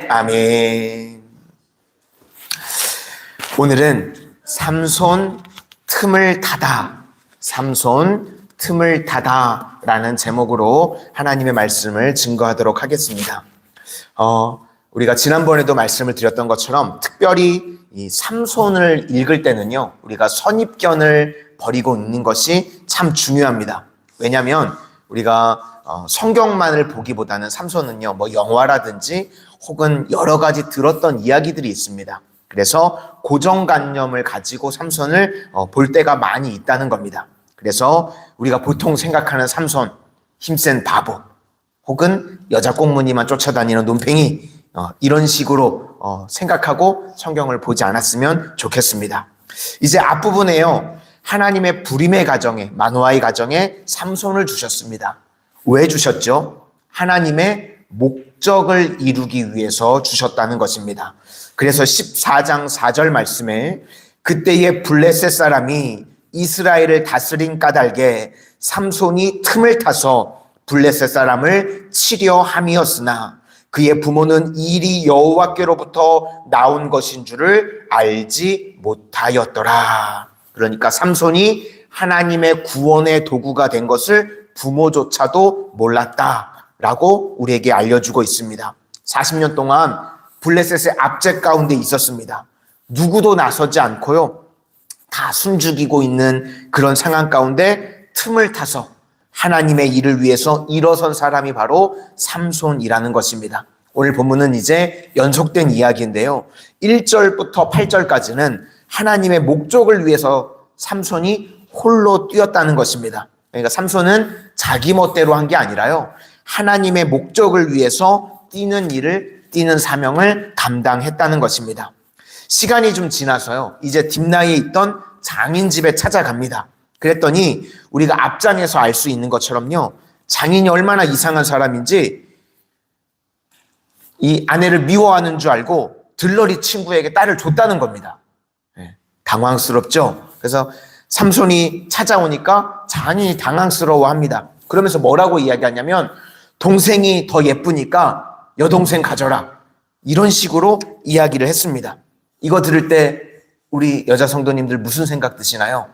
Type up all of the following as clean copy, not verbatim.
아멘. 오늘은 삼손 틈을 타다, 삼손 틈을 타다 라는 제목으로 하나님의 말씀을 증거하도록 하겠습니다. 우리가 지난번에도 말씀을 드렸던 것처럼 특별히 이 삼손을 읽을 때는요, 우리가 선입견을 버리고 읽는 것이 참 중요합니다. 왜냐하면 우리가 성경만을 보기보다는 삼손은요, 영화라든지 혹은 여러 가지 들었던 이야기들이 있습니다. 그래서 고정관념을 가지고 삼손을 볼 때가 많이 있다는 겁니다. 그래서 우리가 보통 생각하는 삼손, 힘센 바보, 혹은 여자 꽁무니만 쫓아다니는 논팽이, 이런 식으로 생각하고 성경을 보지 않았으면 좋겠습니다. 이제 앞부분에요, 하나님의 부림의 가정에, 마노아의 가정에 삼손을 주셨습니다. 왜 주셨죠? 하나님의 목적을 이루기 위해서 주셨다는 것입니다. 그래서 14장 4절 말씀에 그때의 블레셋 사람이 이스라엘을 다스린 까닭에 삼손이 틈을 타서 블레셋 사람을 치려 함이었으나 그의 부모는 일이 여호와께로부터 나온 것인 줄을 알지 못하였더라. 그러니까 삼손이 하나님의 구원의 도구가 된 것을 부모조차도 몰랐다라고 우리에게 알려주고 있습니다. 40년 동안 블레셋의 압제 가운데 있었습니다. 누구도 나서지 않고요, 다 숨죽이고 있는 그런 상황 가운데 틈을 타서 하나님의 일을 위해서 일어선 사람이 바로 삼손이라는 것입니다. 오늘 본문은 이제 연속된 이야기인데요, 1절부터 8절까지는 하나님의 목적을 위해서 삼손이 홀로 뛰었다는 것입니다. 그러니까 삼손은 자기 멋대로 한 게 아니라요, 하나님의 목적을 위해서 뛰는 일을, 뛰는 사명을 감당했다는 것입니다. 시간이 좀 지나서요, 이제 딥나이에 있던 장인 집에 찾아갑니다. 그랬더니 우리가 앞장에서 알 수 있는 것처럼요, 장인이 얼마나 이상한 사람인지 이 아내를 미워하는 줄 알고 들러리 친구에게 딸을 줬다는 겁니다. 당황스럽죠? 그래서 삼손이 찾아오니까 장인이 당황스러워합니다. 그러면서 뭐라고 이야기하냐면, 동생이 더 예쁘니까 여동생 가져라, 이런 식으로 이야기를 했습니다. 이거 들을 때 우리 여자 성도님들 무슨 생각 드시나요?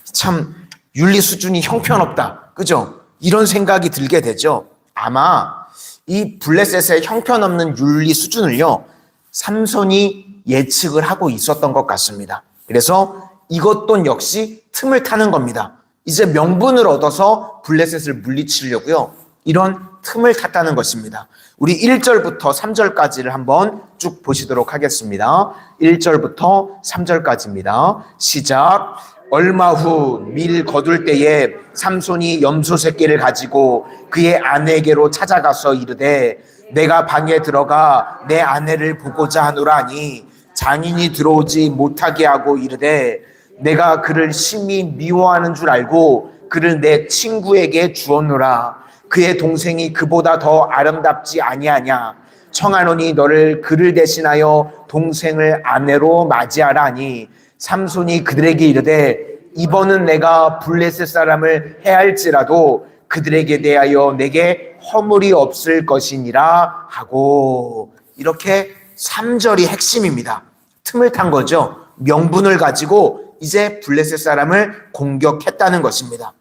참 윤리 수준이 형편없다, 그죠? 이런 생각이 들게 되죠. 아마 이 블레셋의 형편없는 윤리 수준을요, 삼손이 예측을 하고 있었던 것 같습니다. 그래서 이것 또한 역시 틈을 타는 겁니다. 이제 명분을 얻어서 블레셋을 물리치려고요, 이런 틈을 탔다는 것입니다. 우리 1절부터 3절까지를 한번 쭉 보시도록 하겠습니다. 1절부터 3절까지입니다. 시작. 얼마 후 밀 거둘 때에 삼손이 염소 새끼를 가지고 그의 아내에게로 찾아가서 이르되, 내가 방에 들어가 내 아내를 보고자 하노라 하니 장인이 들어오지 못하게 하고 이르되, 내가 그를 심히 미워하는 줄 알고 그를 내 친구에게 주었노라. 그의 동생이 그보다 더 아름답지 아니하냐. 청하노니 너를 그를 대신하여 동생을 아내로 맞이하라 하니, 삼손이 그들에게 이르되, 이번은 내가 블레셋 사람을 해할지라도 그들에게 대하여 내게 허물이 없을 것이니라 하고, 이렇게 3절이 핵심입니다. 틈을 탄 거죠. 명분을 가지고 이제 블레셋 사람을 공격했다는 것입니다.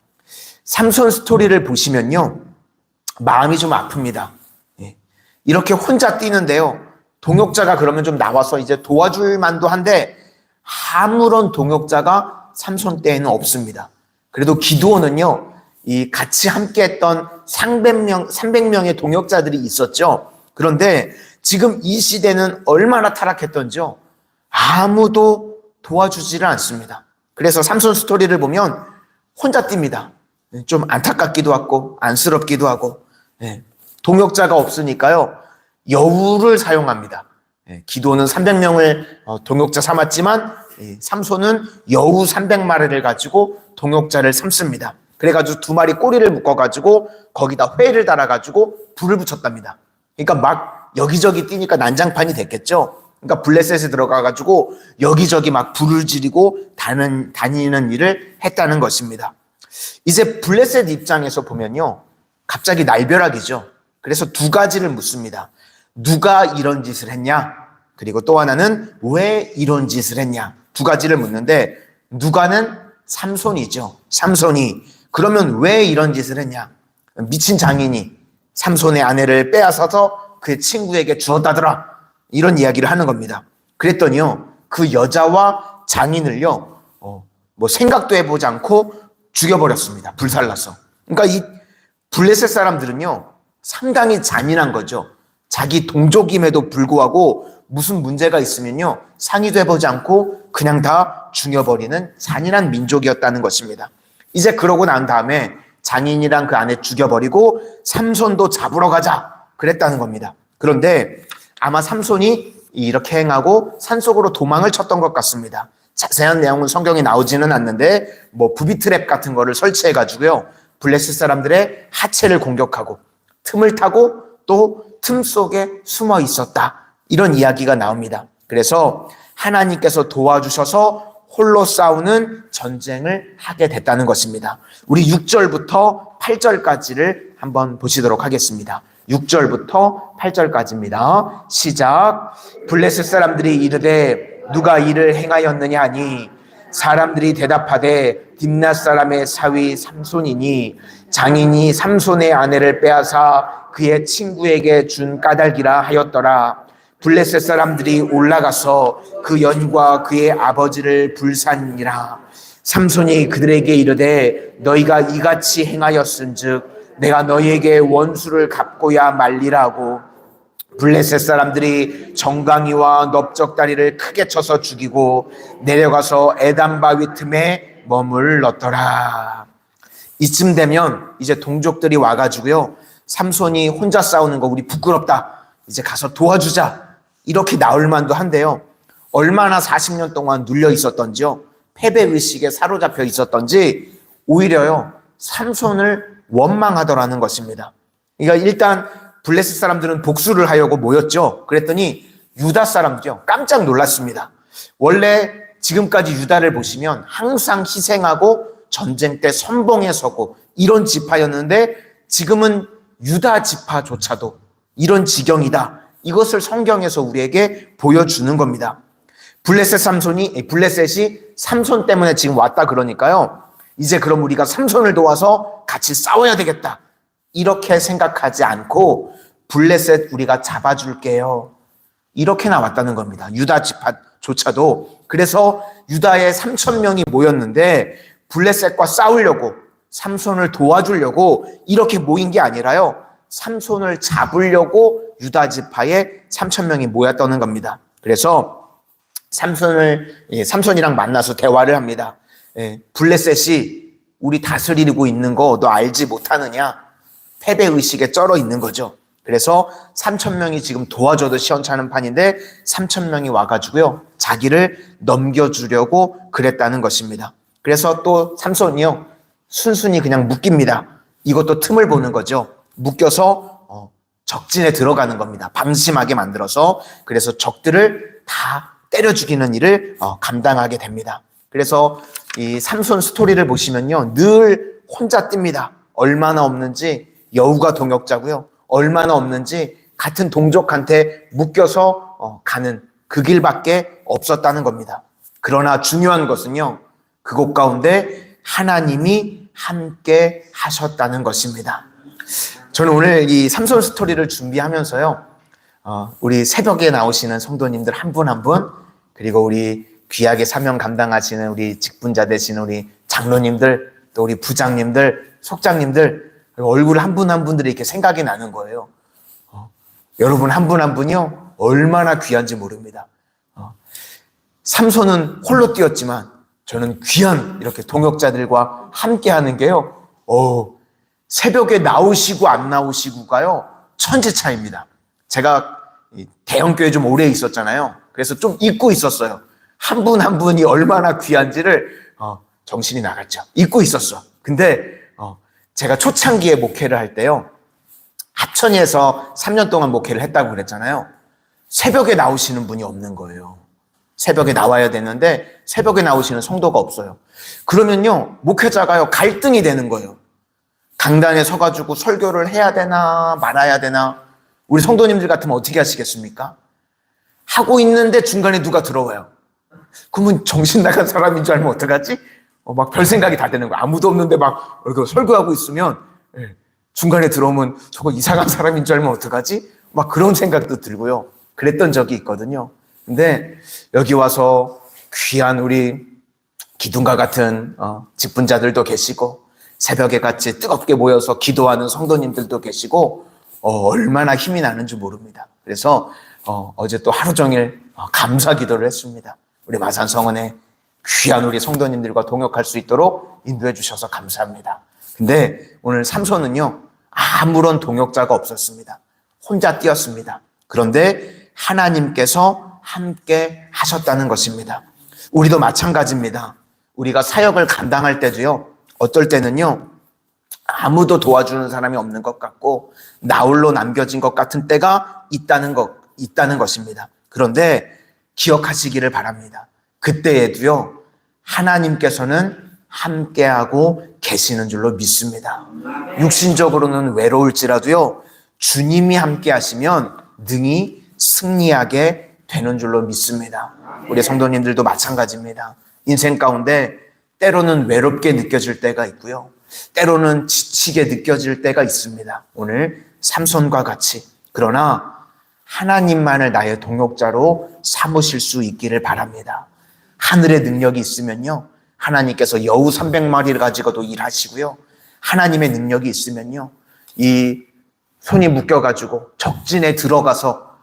삼손 스토리를 보시면요, 마음이 좀 아픕니다. 이렇게 혼자 뛰는데요, 동역자가 그러면 좀 나와서 이제 도와줄 만도 한데 아무런 동역자가 삼손 때에는 없습니다. 그래도 기드온은요, 이 같이 함께 했던 300명의 동역자들이 있었죠. 그런데 지금 이 시대는 얼마나 타락했던지요, 아무도 도와주지를 않습니다. 그래서 삼손 스토리를 보면 혼자 뜁니다. 좀 안타깝기도 하고 안쓰럽기도 하고, 동역자가 없으니까요, 여우를 사용합니다. 기도는 300명을 동역자 삼았지만 삼손은 여우 300마리를 가지고 동역자를 삼습니다. 그래가지고 2마리 꼬리를 묶어가지고 거기다 회를 달아가지고 불을 붙였답니다. 그러니까 막 여기저기 뛰니까 난장판이 됐겠죠. 그러니까 블레셋에 들어가가지고 여기저기 막 불을 지르고 다니는 일을 했다는 것입니다. 이제 블레셋 입장에서 보면요, 갑자기 날벼락이죠. 그래서 두 가지를 묻습니다. 누가 이런 짓을 했냐? 그리고 또 하나는 왜 이런 짓을 했냐? 두 가지를 묻는데 누가는 삼손이죠. 삼손이. 그러면 왜 이런 짓을 했냐? 미친 장인이 삼손의 아내를 빼앗아서 그 친구에게 주었다더라. 이런 이야기를 하는 겁니다. 그랬더니요, 그 여자와 장인을요, 뭐 생각도 해보지 않고 죽여버렸습니다. 불살라서. 그러니까 이 블레셋 사람들은요, 상당히 잔인한 거죠. 자기 동족임에도 불구하고 무슨 문제가 있으면요, 상의도 해보지 않고 그냥 다 죽여버리는 잔인한 민족이었다는 것입니다. 이제 그러고 난 다음에 장인이랑 그 아내 죽여버리고 삼손도 잡으러 가자 그랬다는 겁니다. 그런데 아마 삼손이 이렇게 행하고 산속으로 도망을 쳤던 것 같습니다. 자세한 내용은 성경에 나오지는 않는데 뭐 부비트랩 같은 거를 설치해가지고요, 블레셋 사람들의 하체를 공격하고 틈을 타고 또 틈 속에 숨어 있었다, 이런 이야기가 나옵니다. 그래서 하나님께서 도와주셔서 홀로 싸우는 전쟁을 하게 됐다는 것입니다. 우리 6절부터 8절까지를 한번 보시도록 하겠습니다. 6절부터 8절까지입니다. 시작. 블레셋 사람들이 이르되 누가 이를 행하였느냐 하니 사람들이 대답하되 딥낫 사람의 사위 삼손이니 장인이 삼손의 아내를 빼앗아 그의 친구에게 준 까닭이라 하였더라. 블레셋 사람들이 올라가서 그 연과 그의 아버지를 불살니라. 삼손이 그들에게 이르되 너희가 이같이 행하였은즉 내가 너희에게 원수를 갚고야 말리라고. 블레셋 사람들이 정강이와 넓적다리를 크게 쳐서 죽이고 내려가서 에단 바위 틈에 머물렀더라. 이쯤 되면 이제 동족들이 와가지고요, 삼손이 혼자 싸우는 거 우리 부끄럽다, 이제 가서 도와주자, 이렇게 나올 만도 한데요, 얼마나 40년 동안 눌려 있었던지요, 패배의식에 사로잡혀 있었던지 오히려요 삼손을 원망하더라는 것입니다. 그러니까 일단 블레셋 사람들은 복수를 하려고 모였죠. 그랬더니 유다 사람들이요 깜짝 놀랐습니다. 원래 지금까지 유다를 보시면 항상 희생하고 전쟁 때 선봉에 서고 이런 지파였는데 지금은 유다 지파조차도 이런 지경이다, 이것을 성경에서 우리에게 보여주는 겁니다. 블레셋이 삼손 때문에 지금 왔다 그러니까요, 이제 그럼 우리가 삼손을 도와서 같이 싸워야 되겠다, 이렇게 생각하지 않고 블레셋 우리가 잡아줄게요, 이렇게 나왔다는 겁니다. 유다 지파조차도. 그래서 유다에 3,000명이 모였는데 블레셋과 싸우려고, 삼손을 도와주려고 이렇게 모인 게 아니라요, 삼손을 잡으려고 유다 지파에 3,000명이 모였다는 겁니다. 그래서 삼손이랑 만나서 대화를 합니다. 블레셋이 우리 다스리고 있는 거 너 알지 못하느냐? 패배의식에 쩔어 있는 거죠. 그래서 3,000명이 지금 도와줘도 시원찮은 판인데 3,000명이 와가지고요, 자기를 넘겨주려고 그랬다는 것입니다. 그래서 또 삼손이요 순순히 그냥 묶입니다. 이것도 틈을 보는 거죠. 묶여서 적진에 들어가는 겁니다. 방심하게 만들어서. 그래서 적들을 다 때려 죽이는 일을 감당하게 됩니다. 그래서 이 삼손 스토리를 보시면요, 늘 혼자 뜁니다. 얼마나 없는지, 여우가 동역자고요, 얼마나 없는지 같은 동족한테 묶여서 가는 그 길밖에 없었다는 겁니다. 그러나 중요한 것은요, 그곳 가운데 하나님이 함께 하셨다는 것입니다. 저는 오늘 이 삼손 스토리를 준비하면서요, 우리 새벽에 나오시는 성도님들 한 분 한 분, 그리고 우리 귀하게 사명 감당하시는 우리 직분자 되시는 우리 장로님들, 또 우리 부장님들, 속장님들, 얼굴 한 분 한 분들이 이렇게 생각이 나는 거예요. 여러분 한 분 한 분이요 얼마나 귀한지 모릅니다. 삼손은 홀로 뛰었지만 저는 귀한 이렇게 동역자들과 함께 하는 게요, 새벽에 나오시고 안 나오시고가요 천지 차이입니다. 제가 대형교회 좀 오래 있었잖아요. 그래서 좀 잊고 있었어요. 한 분 한 분이 얼마나 귀한지를 정신이 나갔죠. 잊고 있었어. 근데 제가 초창기에 목회를 할 때요, 합천에서 3년 동안 목회를 했다고 그랬잖아요. 새벽에 나오시는 분이 없는 거예요. 새벽에 나와야 되는데 새벽에 나오시는 성도가 없어요. 그러면요, 목회자가요 갈등이 되는 거예요. 강단에 서가지고 설교를 해야 되나 말아야 되나. 우리 성도님들 같으면 어떻게 하시겠습니까? 하고 있는데 중간에 누가 들어와요. 그러면 정신 나간 사람인 줄 알면 어떡하지? 막 별 생각이 다 되는 거야. 아무도 없는데 막 설교하고 있으면 중간에 들어오면 저거 이상한 사람인 줄 알면 어떡하지? 막 그런 생각도 들고요. 그랬던 적이 있거든요. 근데 여기 와서 귀한 우리 기둥과 같은 직분자들도 계시고 새벽에 같이 뜨겁게 모여서 기도하는 성도님들도 계시고 얼마나 힘이 나는지 모릅니다. 그래서 어제 또 하루 종일 감사 기도를 했습니다. 우리 마산성은에 귀한 우리 성도님들과 동역할 수 있도록 인도해 주셔서 감사합니다. 근데 오늘 삼손은요, 아무런 동역자가 없었습니다. 혼자 뛰었습니다. 그런데 하나님께서 함께 하셨다는 것입니다. 우리도 마찬가지입니다. 우리가 사역을 감당할 때도요, 어떨 때는요, 아무도 도와주는 사람이 없는 것 같고 나 홀로 남겨진 것 같은 때가 있다는 것입니다. 그런데 기억하시기를 바랍니다. 그때에도요, 하나님께서는 함께하고 계시는 줄로 믿습니다. 육신적으로는 외로울지라도요, 주님이 함께 하시면 능히 승리하게 되는 줄로 믿습니다. 우리 성도님들도 마찬가지입니다. 인생 가운데 때로는 외롭게 느껴질 때가 있고요, 때로는 지치게 느껴질 때가 있습니다. 오늘 삼손과 같이, 그러나 하나님만을 나의 동역자로 삼으실 수 있기를 바랍니다. 하늘의 능력이 있으면요, 하나님께서 여우 300마리를 가지고도 일하시고요, 하나님의 능력이 있으면요, 이 손이 묶여가지고 적진에 들어가서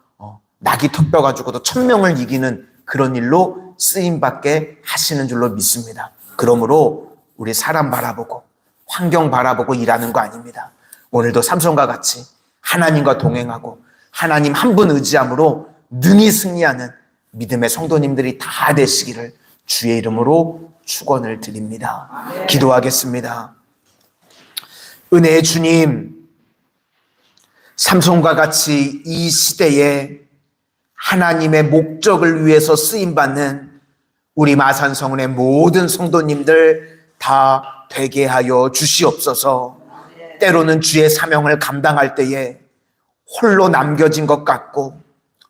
낙이 턱벼가지고도 1000명을 이기는 그런 일로 쓰임받게 하시는 줄로 믿습니다. 그러므로 우리 사람 바라보고 환경 바라보고 일하는 거 아닙니다. 오늘도 삼손과 같이 하나님과 동행하고 하나님 한 분 의지함으로 능히 승리하는 믿음의 성도님들이 다 되시기를 주의 이름으로 축원을 드립니다. 기도하겠습니다. 은혜의 주님, 삼손과 같이 이 시대에 하나님의 목적을 위해서 쓰임받는 우리 마산성은의 모든 성도님들 다 되게 하여 주시옵소서. 때로는 주의 사명을 감당할 때에 홀로 남겨진 것 같고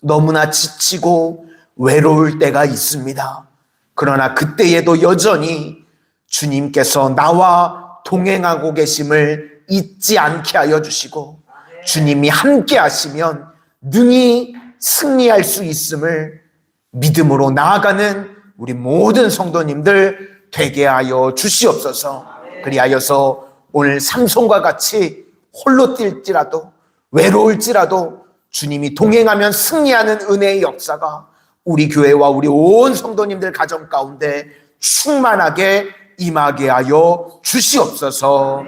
너무나 지치고 외로울 때가 있습니다. 그러나 그때에도 여전히 주님께서 나와 동행하고 계심을 잊지 않게 하여 주시고 주님이 함께 하시면 능히 승리할 수 있음을 믿음으로 나아가는 우리 모든 성도님들 되게 하여 주시옵소서. 그리하여서 오늘 삼손과 같이 홀로 뛸지라도 외로울지라도 주님이 동행하면 승리하는 은혜의 역사가 우리 교회와 우리 온 성도님들 가정 가운데 충만하게 임하게 하여 주시옵소서.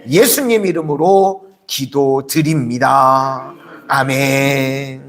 예수님 이름으로 기도드립니다. 아멘.